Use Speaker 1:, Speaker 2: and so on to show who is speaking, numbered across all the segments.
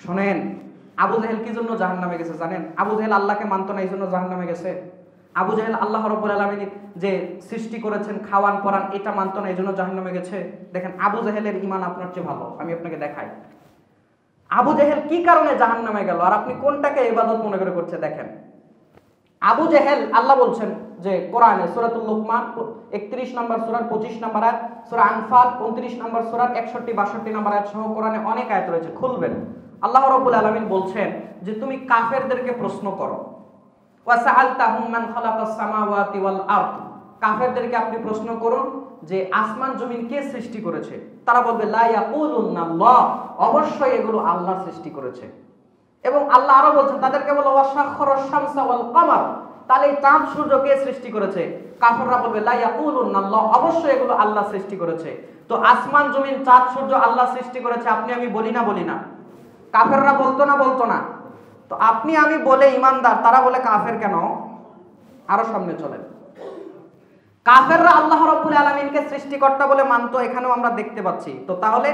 Speaker 1: শোনেন, আবু জেহেল কি জন্য জাহান্নামে গেছে জানেন? আবু জেহেল আল্লাহকে মানত না, এই জন্য জাহান্নামে গেছে। আবু জেহেল আল্লাহ রাব্বুল আলামিন যে সৃষ্টি করেছেন, খাওয়ান পরান, এটা মানত না, এই জন্য জাহান্নামে গেছে। দেখেন আবু জেহেলের ঈমান আপনার চেয়ে ভালো, আমি আপনাকে দেখাই আবু জেহেল কি কারণে জাহান্নামে গেল, আর আপনি কোনটাকে ইবাদত মনে করে করছে। দেখেন আবু জেহেল, আল্লাহ বলছেন যে কোরআনে সূরাতুল লুকমান 31 নম্বর সূরার 25 নম্বর আয়াত, সূরা আনফাল 29 নম্বর সূরার 61 62 নম্বর আয়াত সহ কোরআনে অনেক আয়াত রয়েছে, খুলবেন। আল্লাহ রাব্বুল আলামিন বলছেন যে তুমি কাফেরদেরকে প্রশ্ন করো, ওয়া সাআলতাহুম মান খালাকাস সামাওয়াতি ওয়াল আরদ, কাফেরদেরকে আপনি প্রশ্ন করুন যে আসমান জমিন কে সৃষ্টি করেছে। তারা বলবে লা ইয়াকুলুনাল্লাহ, অবশ্যই এগুলো আল্লাহ সৃষ্টি করেছে। এবং আল্লাহ আরো বলছেন তাদেরকে বলো ওয়া সাখখারাশ শামসা ওয়াল কমার, তাহলে চাঁদ সূর্য কে সৃষ্টি করেছে? কাফেররা বলবে লা ইয়াকুলুনাল্লাহ, অবশ্যই এগুলো আল্লাহ সৃষ্টি করেছে। তো আসমান জমিন চাঁদ সূর্য আল্লাহ সৃষ্টি করেছে, আপনি আমি বলি না? কাফেররা বলতো না? তো আপনি আমি বলে ইমানদার, তারা বলে কাফের কেন? আরো সামনে চলেন। কাফেররা আল্লাহ রাব্বুল আলামিনকে সৃষ্টিকর্তা বলে মানতো, এখানেও আমরা দেখতে পাচ্ছি। তো তাহলে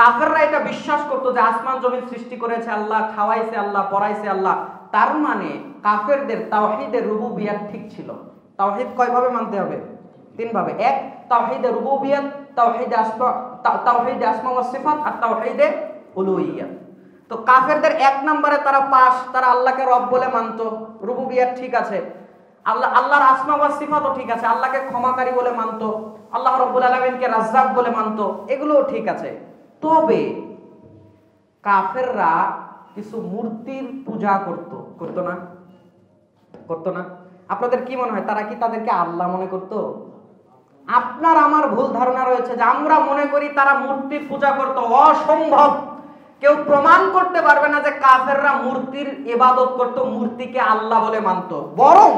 Speaker 1: কাফেররা এটা বিশ্বাস করতো যে আসমান জমিন সৃষ্টি করেছে আল্লাহ, খাওয়াইছে আল্লাহ, পড়াইছে আল্লাহ। তার মানে কাফেরদের তাওহীদে রুবুবিয়্যাত ঠিক ছিল। তাওহীদ কয়ভাবে মানতে হবে? তিনভাবে। এক, তাওহীদে রুবুবিয়্যাত, তাওহীদে আসমা ওয়াস সিফাত, আর তাওহীদে উলুহিয়্যাত। তো কাফেরদের এক নম্বরে তারা পাস, তারা আল্লাহকে রব বলে মানতো, রুবুবিয়্যাত ঠিক আছে, আল্লাহর আসমা ওয়াস সিফাতও ঠিক আছে, আল্লাহকে ক্ষমাকারী বলে মানতো, আল্লাহ রাব্বুল আলামিনকে রাজ্জাক বলে মানতো, এগুলোও ঠিক আছে। তবে কাফেররা কিছু মূর্তির পূজা করতো না? আপনাদের কি মনে হয় তারা কি তাদেরকে আল্লাহ মনে করতো? আপনার আমার ভুল ধারণা রয়েছে যে আমরা মনে করি তারা মূর্তির পূজা করতো। অসম্ভব, কেউ প্রমাণ করতে পারবে না যে কাফেররা মূর্তির ইবাদত করতো, মূর্তিকে আল্লাহ বলে মানতো। বরং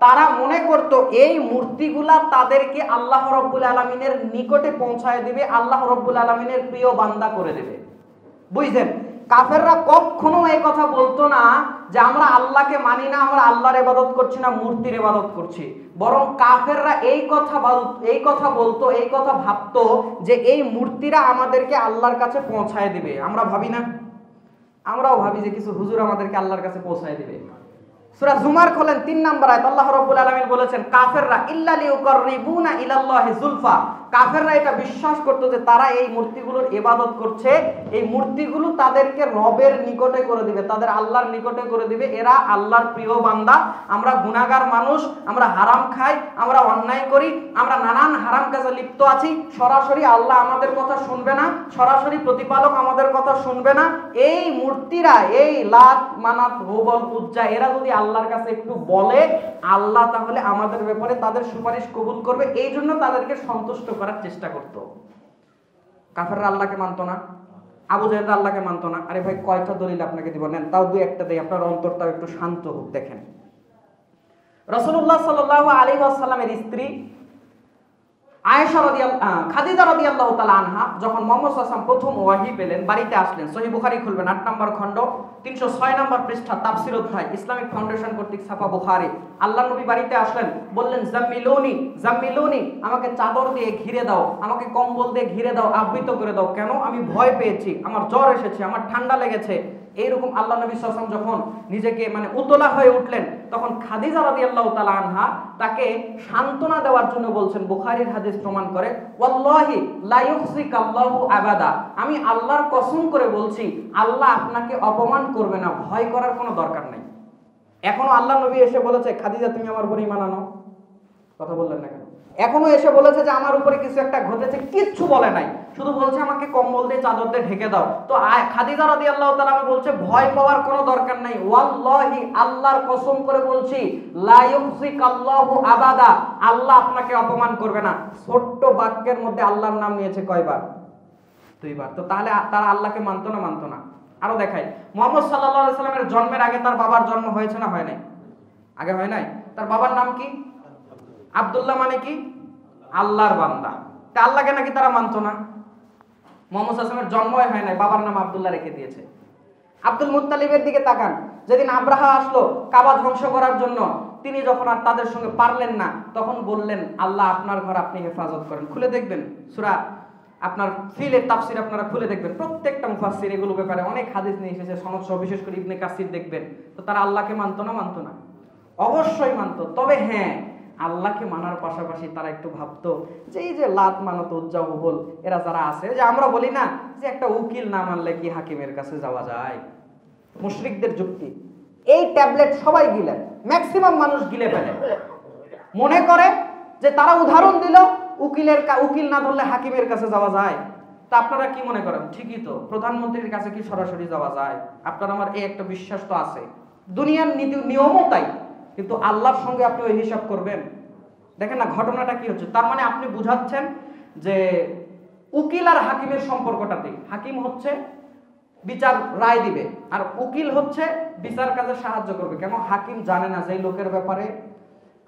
Speaker 1: তারা মনে করত এই মূর্তিগুলা তাদেরকে আল্লাহ রাব্বুল আলামিনের নিকটে পৌঁছায় দিবে, আল্লাহ রাব্বুল আলামিনের প্রিয় বান্দা করে দেবে। বুঝলেন? কাফেররা কখনো এই কথা বলতো না যে আমরা আল্লাহকে মানি না, আমরা আল্লাহর ইবাদত করছি না, মূর্তির ইবাদত করছি। বরং কাফেররা এই কথা বলতো, এই কথা ভাবতো যে এই মূর্তিরা আমাদেরকে আল্লাহর কাছে পৌঁছায় দিবে। আমরা ভাবি না? আমরাও ভাবি যে কিছু হুজুর আমাদেরকে আল্লাহর কাছে পৌঁছায় দিবে। সূরা জুমার খোলেন 3 নম্বর আয়াত, আল্লাহ রাব্বুল আলামিন বলেছেন কাফেররা ইল্লা লিউকাররিবুনা ইলাল্লাহি যুলফা, কাফেররা এটা বিশ্বাস করতো যে তারা এই মূর্তিগুলোর ইবাদত করছে, এই মূর্তিগুলো তাদেরকে রবের নিকটে করে দিবে, তাদের আল্লাহর নিকটে করে দিবে। এরা আল্লাহর প্রিয় বান্দা। আমরা গুনাহগার মানুষ, আমরা হারাম খাই, আমরা অন্যায় করি, আমরা নানান হারাম কাজে লিপ্ত আছি। সরাসরি আল্লাহ আমাদের কথা শুনবে না, সরাসরি প্রতিপালক আমাদের কথা শুনবে না। এই মূর্তিরা, এই লাত, মানাত, হুবল, উজ্জা, এরা যদি আল্লাহর কাছে একটু বলে, আল্লাহ তাহলে আমাদের ব্যাপারে তাদের সুপারিশ কবুল করবে। এই জন্য তাদেরকে সন্তুষ্ট করার চেষ্টা করত। কাফেররা আল্লাহকে মানতো না, আবু জাহেল আল্লাহকে মানতো না। আরে ভাই, কয়টা দলিল আপনাকে দিব, নেন তাও দুই একটা দেই, আপনার অন্তরটাও একটু শান্ত হোক। দেখেন রাসূলুল্লাহ সাল্লাল্লাহু আলাইহি ওয়াসাল্লামের স্ত্রী খাদিজা রাদিয়াল্লাহু তাআলা আনহা যখন মুহাম্মদ সাল্লাল্লাহু আলাইহি ওয়াসাল্লাম প্রথম ওয়াহি পেলেন, বাড়িতে আসলেন। সহিহ বুখারী খুলবেন 8 নম্বর খণ্ড 306 নম্বর পৃষ্ঠা, তাফসীর অধ্যায়, ইসলামিক ফাউন্ডেশন কর্তৃক ছাপা বুখারী। আল্লাহর নবী বাড়িতে আসলেন, বললেন জাম্মিলুনি, আমাকে চাদর দিয়ে ঘিরে দাও, আমাকে কম্বল দিয়ে ঘিরে দাও, আবৃত করে দাও। কেন? আমি ভয় পেয়েছি, আমার জ্বর এসেছে, আমার ঠান্ডা লেগেছে। এইরকম আল্লাহ নবী সাল্লাল্লাহু আলাইহি ওয়াসাল্লাম যখন নিজেকে উতলা হয়ে উঠলেন, তখন খাদিজা রাদিয়াল্লাহু তাআলা আনহা তাকে সান্ত্বনা দেওয়ার জন্য বলছেন, বুখারীর হাদিস প্রমাণ করে, ওয়াল্লাহি লা ইউখজিকাল্লাহু আবাদা, আমি আল্লাহর কসম করে বলছি আল্লাহ আপনাকে অপমান করবে না, ভয় করার কোনো দরকার নেই। এখনো আল্লাহ নবী এসে বলেছে খাদিজা তুমি আমার উপর ঈমান আনো? কথা বললেন না কেন? এখনো এসে বলেছে যে আমার উপরে কিছু একটা ঘটেছে? কিচ্ছু বলে নাই, শুধু বলছে আমাকে কম্বল দিয়ে চাদর দিয়ে ঢেকে দাও। তো খাদিজা রাদিয়াল্লাহু তাআলা বলছে ভয় পাওয়ার কোনো দরকার নাই, ওয়াল্লাহি আল্লাহর কসম করে বলছি লা ইউখজিকাল্লাহু আবাদা, আল্লাহ আপনাকে অপমান করবে না। ছোট্ট বাক্যের মধ্যে আল্লাহর নাম নিয়েছে কয়বার? 2 বার। তো তাহলে তারা আল্লাহকে মানতো না? আরো দেখাই, মুহাম্মদ সাল্লাল্লাহু আলাইহি সাল্লামের জন্মের আগে তার বাবার জন্ম হয়েছে না হয় নাই? আগে হয় নাই? তার বাবার নাম কি? আব্দুল্লাহ, মানে কি? আল্লাহর বান্দা। তা আল্লাহকে নাকি তারা মানতো না? মুহাম্মদ সাল্লাল্লাহু আলাইহি ওয়াসাল্লামের জন্মই হয় নাই, বাবার নাম আব্দুল্লাহ রেখে দিয়েছে। আব্দুল মুত্তালিবের দিকে তাকান, যেদিন আব্রাহা আসলো কাবা ধ্বংস করার জন্য, তিনি যখন আর তাদের সঙ্গে পারলেন না, তখন বললেন আল্লাহ আপনার ঘর আপনি হেফাজত করেন। খুলে দেখবেন সূরা আপনার ফিলের তাফসির আপনারা খুলে দেখবেন, প্রত্যেকটা মুফাসসির এগুলো ব্যাপারে অনেক হাদিস নিয়ে এসেছে সনদ সহ, বিশেষ করে ইবনে কাসির দেখবেন। তো তারা আল্লাহকে মানতো না? মানতো না, অবশ্যই মানতো। তবে হ্যাঁ, আল্লাহকে মানার পাশাপাশি তারা একটু ভাবতো যে এই যে লাত মানত, উজ্জা, হুবল এরা যারা আছে, যে আমরা বলি না যে একটা উকিল না মানলে কি হাকিমের কাছে যাওয়া যায়, মুশরিকদের যুক্তি। এই ট্যাবলেট সবাই গিলে, ম্যাক্সিমাম মানুষ গিলে ফেলে, মনে করে যে তারা উদাহরণ দিল উকিল না ধরলে হাকিমের কাছে যাওয়া যায়। তা আপনারা কি মনে করেন? ঠিকই তো, প্রধানমন্ত্রীর কাছে কি সরাসরি যাওয়া যায়? আপনার আমার এই একটা বিশ্বাস তো আছে, দুনিয়ার নীতি নিয়মও তাই, কিন্তু আল্লাহর সঙ্গে আপনি ওই হিসাব করবেন? দেখেন না ঘটনাটা কি হচ্ছে। তার মানে আপনি বুঝাচ্ছেন যে উকিল আর হাকিমের সম্পর্কটাতে, হাকিম হচ্ছে বিচার রায় দিবে আর উকিল হচ্ছে বিচার কাজে সাহায্য করবে। কেন? হাকিম জানে না যে লোকের ব্যাপারে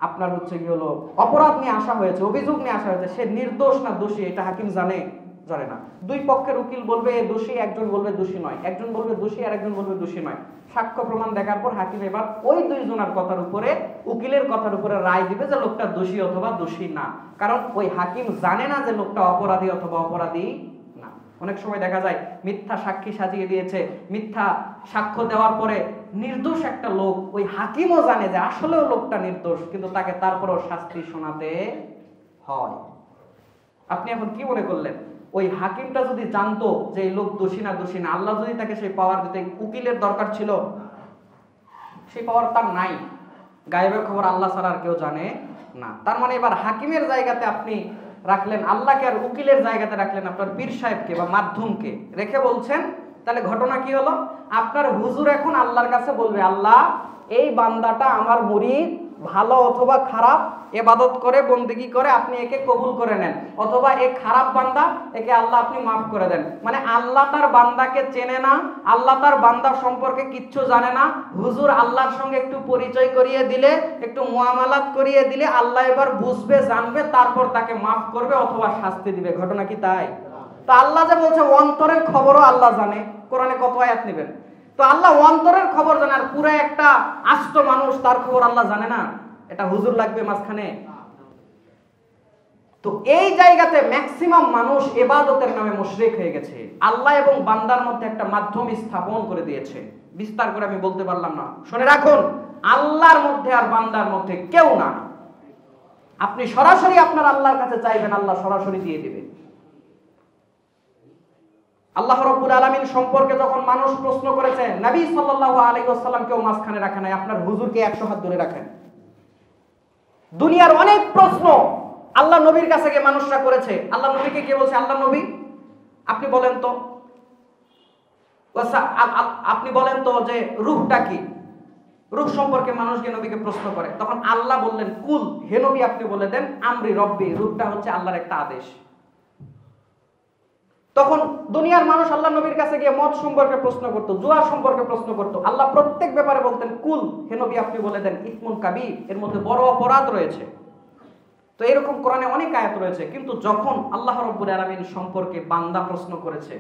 Speaker 1: আপনার হচ্ছে কি হলো অপরাধ নিয়ে আসা হয়েছে, অভিযোগ নিয়ে আসা হয়েছে, সে নির্দোষ না দোষী, এটা হাকিম জানে না। দুই পক্ষের উকিল বলবে দোষী, একজন বলবে দোষী নয়, একজন বলবে দোষী আর একজন বলবে দোষী নয়। সাক্ষ্য প্রমাণ দেখার পর হাকিম এবার ওই দুইজনের কথার উপরে, উকিলের কথার উপরে রায় দিবে যে লোকটা দোষী অথবা দোষী না। কারণ ওই হাকিম জানে না যে লোকটা অপরাধী অথবা অপরাধী না। অনেক সময় দেখা যায় মিথ্যা সাক্ষী সাজিয়ে দিয়েছে, মিথ্যা সাক্ষ্য দেওয়ার পরে নির্দোষ একটা লোক, ওই হাকিমও জানে যে আসলেও লোকটা নির্দোষ, কিন্তু তাকে তারপরেও শাস্তি শোনাতে হয়। আপনি এখন কি মনে করলেন? ওই হাকিমটা যদি জানতো যে এই লোক দোষী না, আল্লাহ যদি তাকে সেই পাওয়ার দিতে, উকিলের দরকার ছিল? সেই পাওয়ার তার নাই। গায়েবের খবর আল্লাহ ছাড়া আর কেউ জানে না। তার মানে এবার হাকিমের জায়গাতে আপনি রাখলেন আল্লাহকে, আর উকিলের জায়গাতে রাখলেন আপনার পীর সাহেবকে বা মাধ্যমকে রেখে বলছেন। তাহলে ঘটনা কি হলো? আপনার হুজুর এখন আল্লাহর কাছে বলবে, আল্লাহ এই বান্দাটা আমার মুরিদ, ভালো অথবা খারাপ ইবাদত করে, বন্দেগী করে, আপনি একে কবুল করে নেন, অথবা এই খারাপ বান্দা, একে আল্লাহ আপনি মাফ করে দেন। মানে আল্লাহ তার বান্দাকে চেনে না, আল্লাহ তার বান্দার সম্পর্কে কিচ্ছু জানে না। হুজুর আল্লাহর সঙ্গে একটু পরিচয় করিয়ে দিলে, একটু মুআমালাত করিয়ে দিলে আল্লাহ এবার বুঝবে, জানবে, তারপর তাকে মাফ করবে অথবা শাস্তি দিবে। ঘটনা কি তাই? তো আল্লাহ যে বলছে অন্তরের খবরও আল্লাহ জানে, কোরআনে কত আয়াত নেবেন? তো আল্লাহ অন্তরের খবর জানে, আর পুরো একটা আস্ত মানুষ তার খবর আল্লাহ জানে না? এটা হুজুর লাগবে মাঝখানে? তো এই জায়গাতে ম্যাক্সিমাম মানুষ ইবাদতের নামে মুশরিক হয়ে গেছে। আল্লাহ এবং বান্দার মধ্যে একটা মাধ্যম স্থাপন করে দিয়েছে। বিস্তার করে আমি বলতে পারলাম না, শুনে রাখুন, আল্লাহর মধ্যে আর বান্দার মধ্যে কেউ না। আপনি সরাসরি আপনার আল্লাহর কাছে চাইবেন, আল্লাহ সরাসরি দিয়ে দিবে। আল্লাহ রাব্বুল আলামিন সম্পর্কে যখন মানুষ প্রশ্ন করেছে, নবী সাল্লাল্লাহু আলাইহি ওয়াসাল্লাম কেউ মাঝখানে রাখে নাই, আপনার হুজুরকে 100 হাত দূরে রাখেন। দুনিয়ার অনেক প্রশ্ন আল্লাহ নবীর কাছে গিয়ে মানুষরা করেছে। আল্লাহ নবীকে কে বলছে, আল্লাহ নবী আপনি বলেন তো, আপনি বলেন তো যে রূহটা কি? রূহ সম্পর্কে মানুষ গিয়ে নবীকে প্রশ্ন করে। তখন আল্লাহ বললেন, কুল, হে নবী আপনি বলে দেন, আমরি রব্বি, রূহটা হচ্ছে আল্লাহর একটা আদেশ। তখন দুনিয়ার মানুষ আল্লাহ নবীর কাছে গিয়ে মদ সম্পর্কে প্রশ্ন করতো, জুয়া সম্পর্কে প্রশ্ন করতো। আল্লাহ প্রত্যেক ব্যাপারে বলতেন, কুল, হে নবী আপনি বলে দেন, ইসমুন কাবীর, এর মধ্যে বড় অপরাধ রয়েছে। তো এরকম কোরআনে অনেক আয়াত রয়েছে। কিন্তু যখন আল্লাহ রাব্বুল আলামিন সম্পর্কে বান্দা প্রশ্ন করেছে,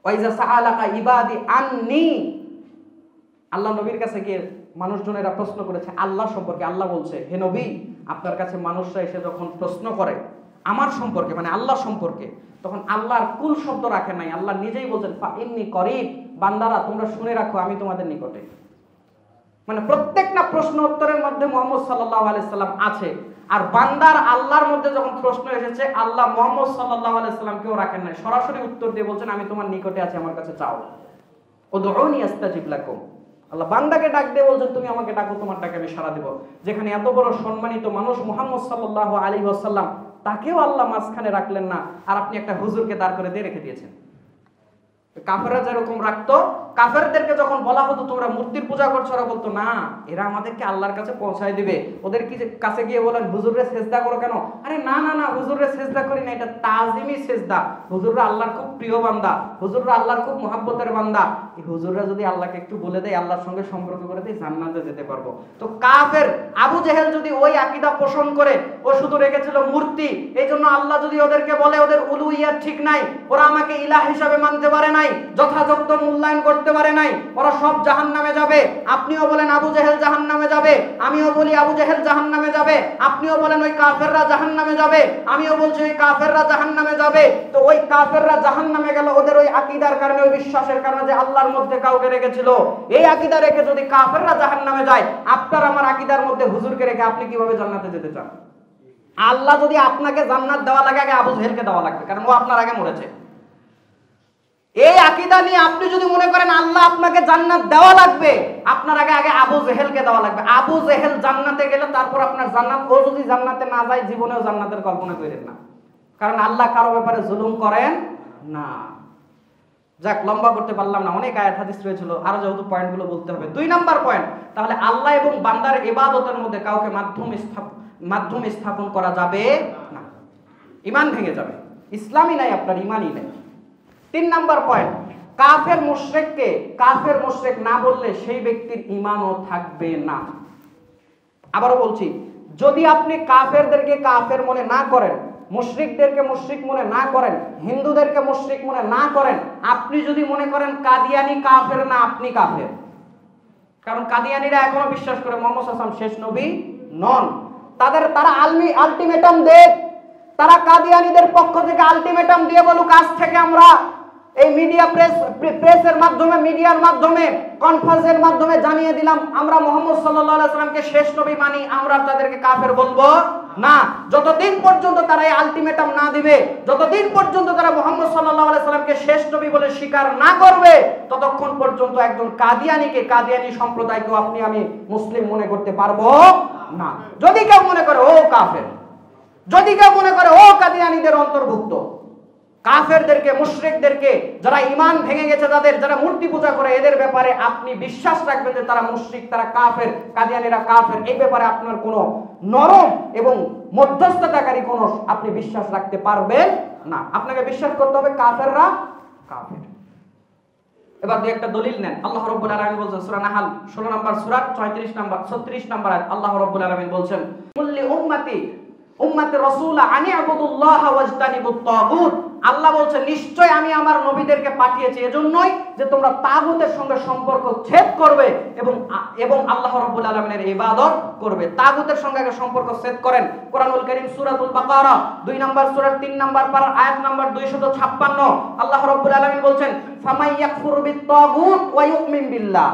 Speaker 1: ওয়াইজা সাআলাকা ইবাদি আন্নি, আল্লাহ নবীর কাছে গিয়ে মানুষজনেরা প্রশ্ন করেছে আল্লাহ সম্পর্কে। আল্লাহ বলছে, হে নবী আপনার কাছে মানুষরা এসে যখন প্রশ্ন করে আমার সম্পর্কে, মানে আল্লাহ সম্পর্কে, তখন আল্লাহর কুল শব্দ রাখেন নাই। আল্লাহ নিজেই বলছেন, ফাইন্নী করিব, বান্দারা তোমরা শুনে রাখো আমি তোমাদের নিকটে। মানে প্রত্যেকটা প্রশ্ন উত্তরের মধ্যে মুহাম্মদ সাল্লাল্লাহু আলাইহি সাল্লাম আছে। আর বান্দার আল্লাহর মধ্যে যখন প্রশ্ন এসেছে, আল্লাহ মুহাম্মদ সাল্লাল্লাহু আলাইহি সাল্লামকেও রাখেন নাই, সরাসরি উত্তর দিয়ে বলছেন, আমি তোমার নিকটে আছি, আমার কাছে চাও। উদউনি আস্তাজিব লাকুম, আল্লাহ বান্দাকে ডাক দিয়ে বলছেন, তুমি আমাকে ডাকো, তোমার ডাকে আমি সাড়া দেব। যেখানে এত বড় সম্মানিত মানুষ মুহাম্মদ সাল্লাল্লাহু আলাইহি ওয়াসাল্লাম, তাকেও আল্লাহ মাঝখানে রাখলেন না, আর আপনি একটা হুজুরকে দাঁড় করে দিয়ে রেখে দিয়েছেন। কাফেররা যেরকম রাখতো, কাফেরদেরকে যখন বলা হতো তোমরা মূর্তির পূজা করছো, ওরা বলতো না, এরা আমাদেরকে আল্লাহর কাছে পৌঁছায় দিবে। ওদের কি কাছে গিয়ে বলেন, হুজুররে সেজদা করো কেন? আরে না না না, হুজুররে সেজদা করি না, এটা তাজিমি সেজদা। হুজুররা আল্লাহর খুব প্রিয় বান্দা, হুজুররা আল্লাহর খুব মহব্বতের বান্দা। এই হুজুররা যদি আল্লাহকে একটু বলে দেয়, আল্লাহর সঙ্গে সম্পর্ক করে দেয়, জান্নাতে যেতে পারবো। তো কাফের আবু জেহেল যদি ওই আকীদা পোষণ করে, ও শুধু রেখেছিল মূর্তি, এই জন্য আল্লাহ যদি ওদেরকে বলে ওদের উলুহিয়াত ঠিক নাই, ওরা আমাকে ইলাহ হিসাবে মানতে পারে নাই, নাই, যথাযথ মূল্যায়ন করতে পারে নাই, ওরা সব জাহান্নামে যাবে। আপনিও বলেন আবু জেহেল জাহান্নামে যাবে, আমিও বলি আবু জেহেল জাহান্নামে যাবে, আপনিও বলেন ওই কাফেররা জাহান্নামে যাবে, আমিও বলছি ওই কাফেররা জাহান্নামে যাবে। তো ওই কাফেররা জাহান্নামে গেল ওদের ওই আকীদার কারণে, ওই বিশ্বাসের কারণে যে আল্লাহর মধ্যে কাউকে রেখেছিল। এই আকীদা রেখে যদি কাফেররা জাহান্নামে যায়, আপনার আমার আকীদার মধ্যে হুজুরকে রেখে আপনি কিভাবে জান্নাতে যেতে চান? আল্লাহ যদি আপনাকে জান্নাত দেওয়া লাগে, আগে আবু জেহেলকে দেওয়া লাগবে, কারণ ও আপনার আগে মরেছে। এই আকীদা নিয়ে আপনি যদি মনে করেন আল্লাহ আপনাকে জান্নাত দেওয়া লাগবে, আপনার আগে আগে আবু জেহেলকে দেওয়া লাগবে। আবু জেহেল জান্নাতে গেলে তারপর আপনার জান্নাত। ও যদি জান্নাতে না যায়, জীবনেও জান্নাতের কল্পনা করেন না, কারণ আল্লাহ কারো ব্যাপারে জুলুম করেন না। যাক, লম্বা করতে পারলাম না, অনেক আয়াত হাদিস রয়েছিল, আরো যেহেতু পয়েন্টগুলো বলতে হবে। 2 নাম্বার পয়েন্ট, তাহলে আল্লাহ এবং বান্দার ইবাদতের মধ্যে কাউকে মাধ্যম স্থাপন করা যাবে না, ঈমান ভেঙে যাবে। ইসলামই নাই আপনার, ঈমানই নাই। 3 নাম্বার পয়েন্ট, কাফের মুশরিককে কাফের মুশরিক না বললে সেই ব্যক্তির ঈমানও থাকবে না। আবারও বলছি, যদি আপনি কাফেরদেরকে কাফের মনে না করেন, মুশরিকদেরকে মুশরিক মনে না করেন, হিন্দুদেরকে মুশরিক মনে না করেন, আপনি যদি মনে করেন কাদিয়ানি কাফের না, আপনি কাফের। কারণ কাদিয়ানিরা এখনো বিশ্বাস করে মুহাম্মদ সাল্লাল্লাহু আলাইহি ওয়াসাল্লাম শেষ নবী নন। তারা আলটিমেটাম দেয়, তারা কাদিয়ানিদের পক্ষ থেকে আলটিমেটাম দিয়ে বলুক, আজ থেকে আমরা এই প্রেসের মাধ্যমে, মিডিয়ার মাধ্যমে, কনফারেন্সের মাধ্যমে জানিয়ে দিলাম আমরা মুহাম্মদ সাল্লাল্লাহু আলাইহি ওয়াসাল্লামকে শেষ নবী মানি, আমরা তাদেরকে কাফের বলবো না। যতদিন পর্যন্ত তারা এই আলটিমেটাম না দিবে, যতদিন পর্যন্ত তারা মুহাম্মদ সাল্লাল্লাহু আলাইহি ওয়াসাল্লামকে শেষ নবী বলে স্বীকার না করবে, ততক্ষণ পর্যন্ত একজন কাদিয়ানি সম্প্রদায়কে আপনি আমি মুসলিম মনে করতে পারবো না। যদি কেউ মনে করে ও কাফের, যদি কেউ মনে করে ও কাদিয়ানিদের অন্তর্ভুক্ত, কাফেরদেরকে মুশরিকদেরকে যারা ঈমান ভেঙে গেছে, যারা মূর্তি পূজা করে, এদের ব্যাপারে আপনি বিশ্বাস রাখবেন যে তারা মুশরিক, তারা কাফের, কাদিয়ানীরা কাফের, এই ব্যাপারে আপনার কোনো নরম এবং মধ্যস্থতাকারী কোনো আপনি বিশ্বাস রাখতে পারবেন না। আপনাকে বিশ্বাস করতে হবে কাফেররা কাফের। এবার দুই একটা দলিল নেন। আল্লাহ রাব্বুল আলামিন বলেন সূরা নাহাল 16 নম্বর সূরা 36 নম্বর আয়াত, আল্লাহ রাব্বুল আলামিন বলেন কুল্লি উম্মতি রাসূল আনি আবুদুল্লাহ ওয়াজতানিবুত তাগুত। আল্লাহ বলছেন নিশ্চয় আমি আমার নবীদেরকে পাঠিয়েছি এজন্যই যে তোমরা তাগুতের সঙ্গে সম্পর্ক ছেদ করবে এবং আল্লাহ রাব্বুল আলামিনের ইবাদত করবে। তাগুতের সঙ্গে আগে সম্পর্ক ছেদ করেন। কোরআনুল কারীম সূরাতুল বাকারা 2 নম্বর সূরার 3 নম্বর পারা আয়াত নম্বর 256 আল্লাহ রাব্বুল আলামিন বলছেন ফামাই ইয়াকফুরু বিত তাগুত ওয়া ইউমিন বিল্লাহ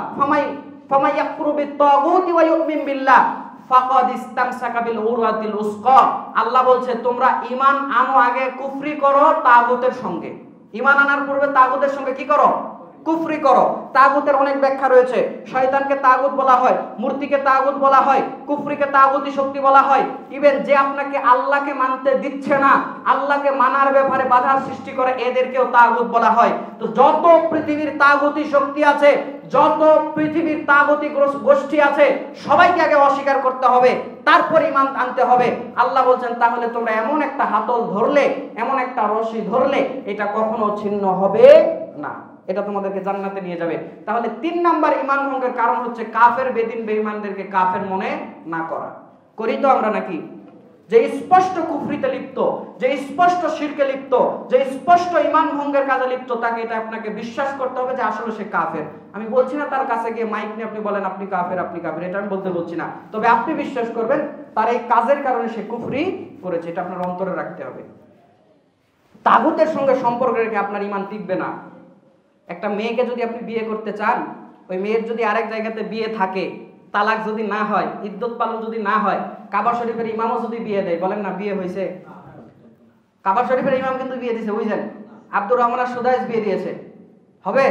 Speaker 1: ফামাই ইয়াকফুরু বিত তাগুত ওয়া ইউমিন বিল্লাহ ফাকাদ ইসতামসাকা বিল উরওয়াতিল উসকা। আল্লাহ বলছে তোমরা ঈমান আনো, আগে কুফরি করো তাগুতের সঙ্গে। ঈমান আনার পূর্বে তাগুতের সঙ্গে কি করো? কুফরি করো। তাগুতের অনেক ব্যাখ্যা রয়েছে। শয়তানকে তাগুত বলা হয়, মূর্তিকে তাগুত বলা হয়, কুফরিকে তাগুতি শক্তি বলা হয়। ইভেন যে আপনাকে আল্লাহকে মানতে দিচ্ছে না, আল্লাহকে মানার ব্যাপারে বাধার সৃষ্টি করে, এদেরকেও তাগুত বলা হয়। তো যত পৃথিবীর তাগুতি শক্তি আছে, যত পৃথিবীর তাগুতি গোষ্ঠী আছে, সবাইকে আগে অস্বীকার করতে হবে, তারপর ঈমান আনতে হবে। আল্লাহ বলছেন তাহলে তোমরা এমন একটা হাতল ধরলে, এমন একটা রশি ধরলে, এটা কখনো ছিন্ন হবে না, এটা তোমাদেরকে জান্নাতে নিয়ে যাবে। তাহলে 3 নাম্বার ঈমান ভঙ্গের কারণ হচ্ছে কাফের বেদিন বেঈমানদেরকে কাফের মনে না করা। করি তো আমরা নাকি? যে স্পষ্ট কুফরিতে লিপ্ত, যে স্পষ্ট শিরকে লিপ্ত, যে স্পষ্ট ঈমান ভঙ্গের কাজে লিপ্ত, তাকে এটা আপনাকে বিশ্বাস করতে হবে যে আসলে সে কাফের। আমি বলছি না তার কাছে গিয়ে মাইক নিয়ে আপনি বলেন আপনি কাফের, আপনি কাফের, এটা আমি বলতে বলছি না। তবে আপনি বিশ্বাস করবেন তার এই কাজের কারণে সে কুফরি করেছে, এটা আপনার অন্তরে রাখতে হবে। তাগুতের সঙ্গে সম্পর্ক রেখে আপনার ঈমান টিকবে না। একটা মেয়েকে যদি আপনি বিয়ে করতে চান, ওই মেয়ের যদি আরেক জায়গাতে বিয়ে থাকে, তালাক যদি না হয়, ইদ্যত পালন যদি না হয়, কাবা শরীফের ইমামও যদি বিয়ে দেয়, বলেন না বিয়ে হয়েছে? কাবা শরীফের ইমাম কিন্তু বিয়ে দিয়েছে, বুঝলেন? আব্দুর রহমান সুদাইস বিয়ে দিয়েছে, হবে?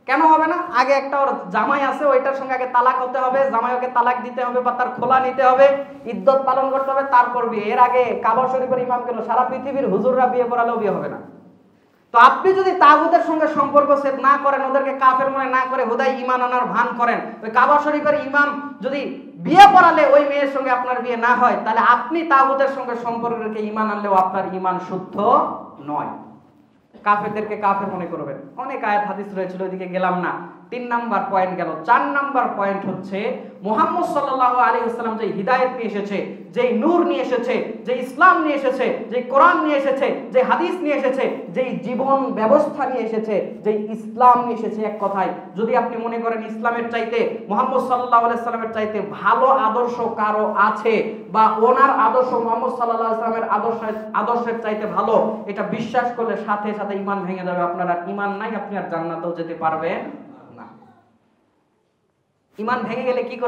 Speaker 1: কেন হবে না? আগে একটা ওর জামাই আছে, ওইটার সঙ্গে আগে তালাক হতে হবে, জামাইকে তালাক দিতে হবে বা তার খোলা নিতে হবে, ইদ্যত পালন করতে হবে, তারপর বিয়ে। এর আগে কাবা শরীফের ইমাম কেন, সারা পৃথিবীর হুজুররা বিয়ে করালেও বিয়ে হবে না। তো আপনি যদি তাগুতের সঙ্গে সম্পর্ক ছেদ না করেন, ওদেরকে কাফের মনে না করে হুদাই ঈমান আনার ভান করেন, ওই কাবা শরীফের ইমাম যদি বিয়ে পড়ালে ওই মেয়ের সঙ্গে আপনার বিয়ে না হয়, তাহলে আপনি তাগুতের সঙ্গে সম্পর্ক রেখে ঈমান আনলেও আপনার ঈমান শুদ্ধ নয়। কাফেরদেরকে কাফের মনে করবেন। অনেক আয়াত হাদিস রয়েছিল, ওইদিকে গেলাম না। 3 নাম্বার পয়েন্ট গেল। 4 নাম্বার পয়েন্ট হচ্ছে মুহাম্মদ সাল্লাল্লাহু আলাইহি ওয়াসাল্লাম যে হিদায়াত নিয়ে এসেছে, যেই নূর নিয়ে এসেছে, যে ইসলাম নিয়ে এসেছে, যে কোরআন নিয়ে এসেছে, যে হাদিস নিয়ে এসেছে, যেই জীবন ব্যবস্থা নিয়ে এসেছে, যেই ইসলাম নিয়ে এসেছে, এক কথায় যদি আপনি মনে করেন ইসলামের চাইতে মুহাম্মদ সাল্লাল্লাহু আলাইহি সাল্লামের চাইতে ভালো আদর্শ কারো আছে, বা ওনার আদর্শ মুহাম্মদ সাল্লাল্লাহু আলাইহি সাল্লামের আদর্শের চাইতে ভালো, এটা বিশ্বাস করলে সাথে সাথে ঈমান ভেঙে যাবে। আপনার আর ঈমান নাই, আপনি আর জান্নাতেও যেতে পারবেন না। ঈমান ভেঙে গেলে কি করতে